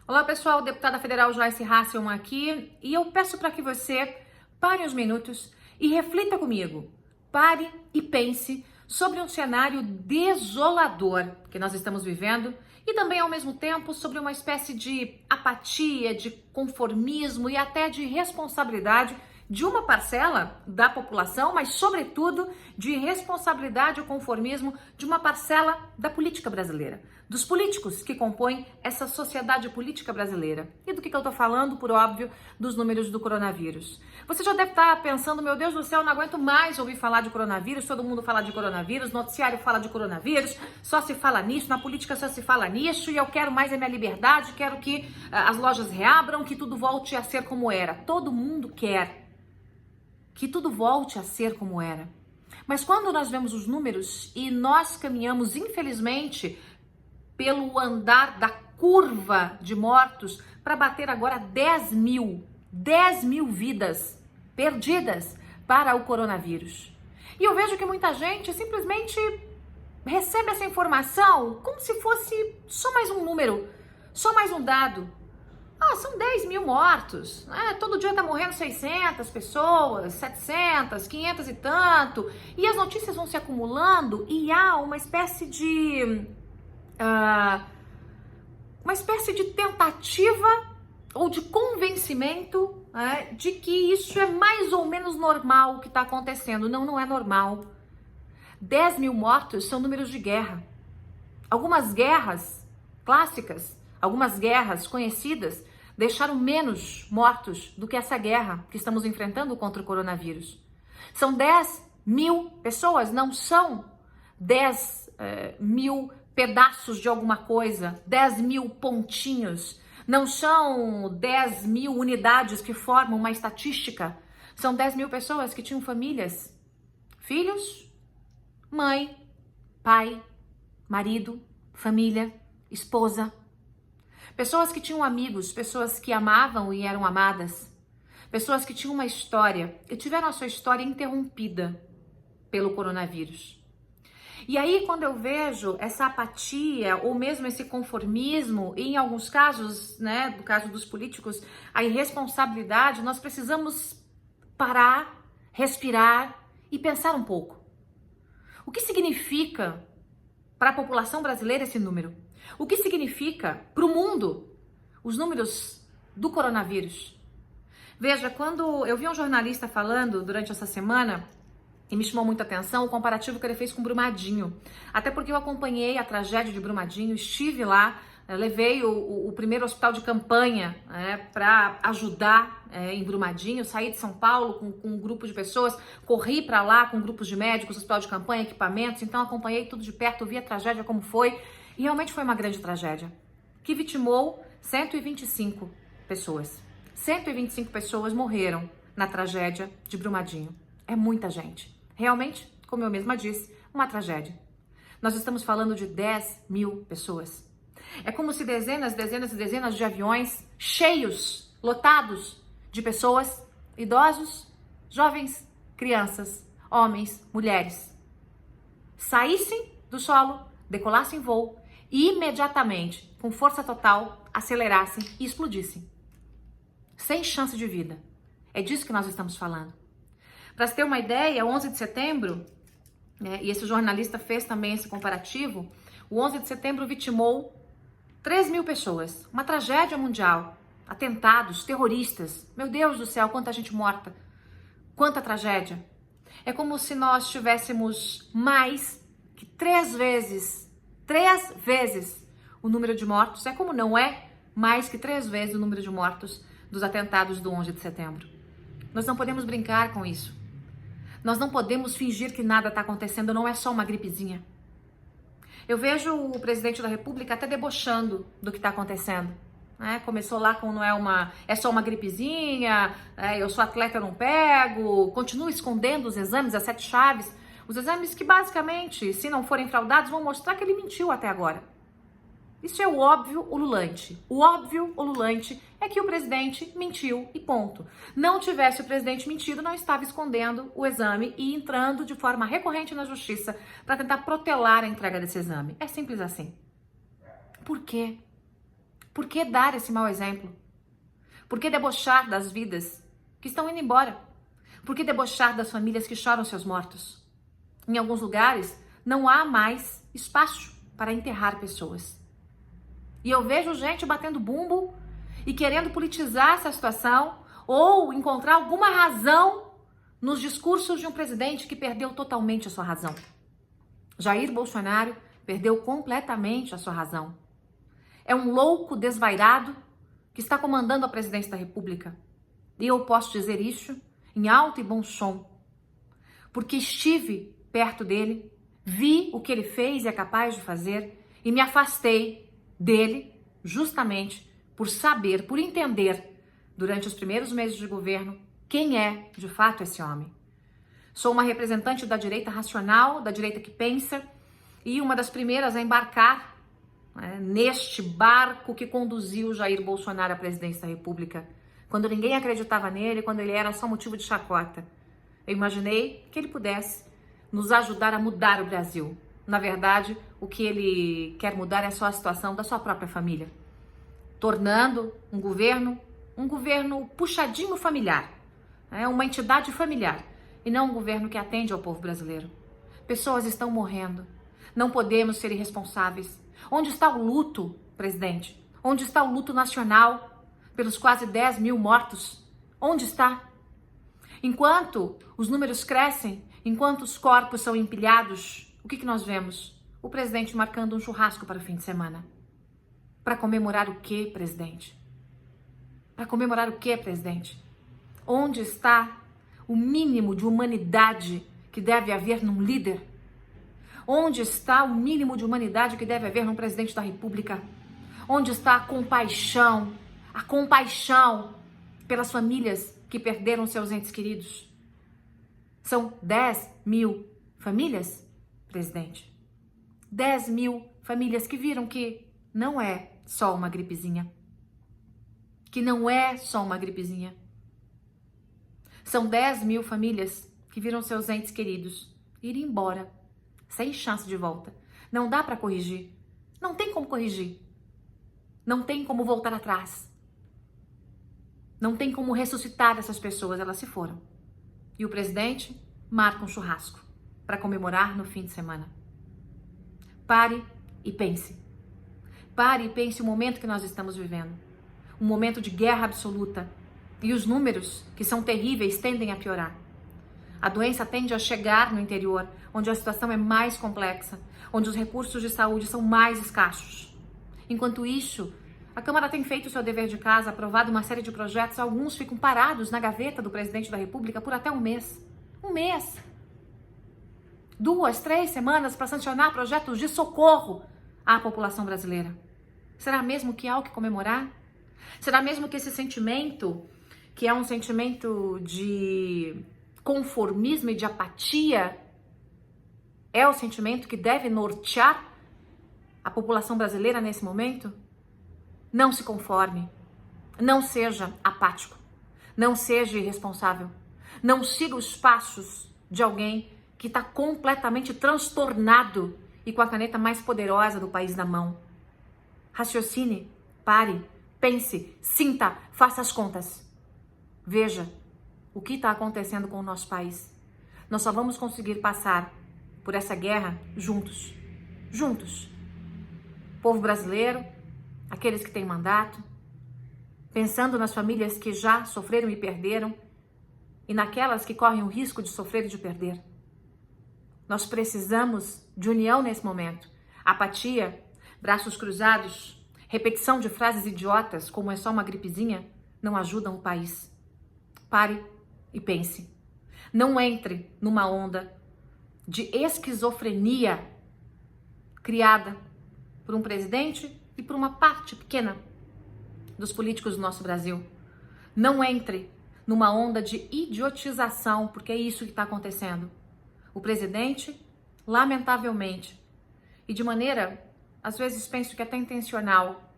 Olá pessoal, deputada federal Joyce Hasselmann aqui e eu peço para que você pare uns minutos e reflita comigo. Pare e pense sobre um cenário desolador que nós estamos vivendo e também ao mesmo tempo sobre uma espécie de apatia, de conformismo e até de responsabilidade de uma parcela da população, mas sobretudo de responsabilidade e conformismo de uma parcela da política brasileira, dos políticos que compõem essa sociedade política brasileira. E do que eu tô falando? Por óbvio, dos números do coronavírus. Você já deve estar pensando, meu Deus do céu, não aguento mais ouvir falar de coronavírus, todo mundo fala de coronavírus, noticiário fala de coronavírus, só se fala nisso, na política só se fala nisso, e eu quero mais a minha liberdade, quero que as lojas reabram, que tudo volte a ser como era. Todo mundo quer que tudo volte a ser como era. Mas quando nós vemos os números e nós caminhamos, infelizmente, pelo andar da curva de mortos para bater agora 10 mil vidas perdidas para o coronavírus. E eu vejo que muita gente simplesmente recebe essa informação como se fosse só mais um número, só mais um dado. São 10 mil mortos, né? Todo dia tá morrendo 600 pessoas, 700, 500 e tanto, e as notícias vão se acumulando e há uma espécie de tentativa ou de convencimento, né, de que isso é mais ou menos normal o que está acontecendo. Não, não é normal. 10 mil mortos são números de guerra. Algumas guerras clássicas, algumas guerras conhecidas, deixaram menos mortos do que essa guerra que estamos enfrentando contra o coronavírus. São 10 mil pessoas, não são 10 mil pedaços de alguma coisa, 10 mil pontinhos, não são 10 mil unidades que formam uma estatística, são 10 mil pessoas que tinham famílias, filhos, mãe, pai, marido, família, esposa. Pessoas que tinham amigos, pessoas que amavam e eram amadas, pessoas que tinham uma história e tiveram a sua história interrompida pelo coronavírus. E aí, quando eu vejo essa apatia ou mesmo esse conformismo, e em alguns casos, né, no caso dos políticos, a irresponsabilidade, nós precisamos parar, respirar e pensar um pouco. O que significa para a população brasileira esse número? O que significa para o mundo os números do coronavírus? Veja, quando eu vi um jornalista falando durante essa semana, e me chamou muita atenção o comparativo que ele fez com Brumadinho. Até porque eu acompanhei a tragédia de Brumadinho, estive lá, levei o primeiro hospital de campanha para ajudar em Brumadinho, saí de São Paulo com um grupo de pessoas, corri para lá com grupos de médicos, hospital de campanha, equipamentos, então acompanhei tudo de perto, vi a tragédia como foi, e realmente foi uma grande tragédia, que vitimou 125 pessoas. 125 pessoas morreram na tragédia de Brumadinho. É muita gente. Realmente, como eu mesma disse, uma tragédia. Nós estamos falando de 10 mil pessoas. É como se dezenas e dezenas de aviões cheios, lotados de pessoas, idosos, jovens, crianças, homens, mulheres, saíssem do solo, decolassem voo e imediatamente, com força total, acelerassem e explodissem. Sem chance de vida. É disso que nós estamos falando. Para se ter uma ideia, 11 de setembro, e esse jornalista fez também esse comparativo, o 11 de setembro vitimou 3 mil pessoas. Uma tragédia mundial. Atentados, terroristas. Meu Deus do céu, quanta gente morta. Quanta tragédia. É como se nós tivéssemos mais que 3 vezes o número de mortos. É como não é mais que 3 vezes o número de mortos dos atentados do 11 de setembro. Nós não podemos brincar com isso. Nós não podemos fingir que nada está acontecendo, não é só uma gripezinha. Eu vejo o presidente da República até debochando do que está acontecendo. Começou lá com é só uma gripezinha, eu sou atleta, eu não pego, continua escondendo os exames, as 7 chaves, os exames que basicamente, se não forem fraudados, vão mostrar que ele mentiu até agora. Isso é o óbvio ululante. O óbvio ululante é que o presidente mentiu e ponto. Não tivesse o presidente mentido, não estava escondendo o exame e entrando de forma recorrente na justiça para tentar protelar a entrega desse exame. É simples assim. Por quê? Por que dar esse mau exemplo? Por que debochar das vidas que estão indo embora? Por que debochar das famílias que choram seus mortos? Em alguns lugares, não há mais espaço para enterrar pessoas. E eu vejo gente batendo bumbo e querendo politizar essa situação ou encontrar alguma razão nos discursos de um presidente que perdeu totalmente a sua razão. Jair Bolsonaro perdeu completamente a sua razão. É um louco desvairado que está comandando a presidência da República. E eu posso dizer isso em alto e bom som, porque estive perto dele, vi o que ele fez e é capaz de fazer e me afastei dele justamente por saber, por entender, durante os primeiros meses de governo, quem é de fato esse homem. Sou uma representante da direita racional, da direita que pensa, e uma das primeiras a embarcar neste barco que conduziu Jair Bolsonaro à presidência da República, quando ninguém acreditava nele, quando ele era só motivo de chacota. Eu imaginei que ele pudesse nos ajudar a mudar o Brasil. Na verdade, o que ele quer mudar é só a situação da sua própria família, tornando um governo puxadinho familiar, uma entidade familiar, e não um governo que atende ao povo brasileiro. Pessoas estão morrendo. Não podemos ser irresponsáveis. Onde está o luto, presidente? Onde está o luto nacional pelos quase 10 mil mortos? Onde está? Enquanto os números crescem, enquanto os corpos são empilhados, o que nós vemos? O presidente marcando um churrasco para o fim de semana. Para comemorar o quê, presidente? Para comemorar o quê, presidente? Onde está o mínimo de humanidade que deve haver num líder? Onde está o mínimo de humanidade que deve haver num presidente da República? Onde está a compaixão pelas famílias que perderam seus entes queridos? São 10 mil famílias, presidente. 10 mil famílias que viram que não é só uma gripezinha. Que não é só uma gripezinha. São 10 mil famílias que viram seus entes queridos ir embora, sem chance de volta. Não dá para corrigir. Não tem como corrigir. Não tem como voltar atrás. Não tem como ressuscitar essas pessoas, elas se foram. E o presidente marca um churrasco para comemorar no fim de semana. Pare e pense. Pare e pense o momento que nós estamos vivendo. Um momento de guerra absoluta. E os números, que são terríveis, tendem a piorar. A doença tende a chegar no interior, onde a situação é mais complexa, onde os recursos de saúde são mais escassos. Enquanto isso, a Câmara tem feito o seu dever de casa, aprovado uma série de projetos, alguns ficam parados na gaveta do presidente da República por até um mês. Um mês. 2, 3 semanas para sancionar projetos de socorro à população brasileira. Será mesmo que há o que comemorar? Será mesmo que esse sentimento, que é um sentimento de conformismo e de apatia, é o sentimento que deve nortear a população brasileira nesse momento? Não se conforme, não seja apático, não seja irresponsável, não siga os passos de alguém que está completamente transtornado e com a caneta mais poderosa do país na mão. Raciocine, pare, pense, sinta, faça as contas. Veja o que está acontecendo com o nosso país. Nós só vamos conseguir passar por essa guerra juntos. Juntos. Povo brasileiro, aqueles que têm mandato, pensando nas famílias que já sofreram e perderam e naquelas que correm o risco de sofrer e de perder. Nós precisamos de união nesse momento. Apatia, braços cruzados, repetição de frases idiotas, como é só uma gripezinha, não ajudam o país. Pare e pense. Não entre numa onda de esquizofrenia criada por um presidente e por uma parte pequena dos políticos do nosso Brasil. Não entre numa onda de idiotização, porque é isso que está acontecendo. O presidente, lamentavelmente, e de maneira, às vezes penso que até intencional,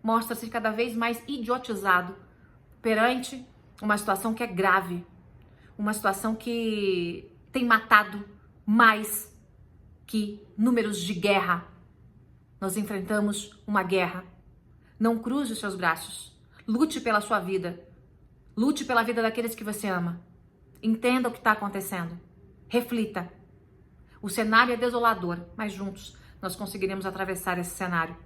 mostra-se cada vez mais idiotizado perante uma situação que é grave, uma situação que tem matado mais que números de guerra. Nós enfrentamos uma guerra. Não cruze os seus braços. Lute pela sua vida. Lute pela vida daqueles que você ama. Entenda o que está acontecendo. Reflita. O cenário é desolador, mas juntos nós conseguiremos atravessar esse cenário.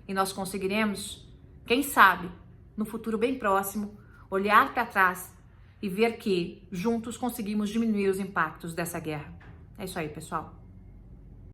E nós conseguiremos, quem sabe, no futuro bem próximo, olhar para trás e ver que juntos conseguimos diminuir os impactos dessa guerra. É isso aí, pessoal.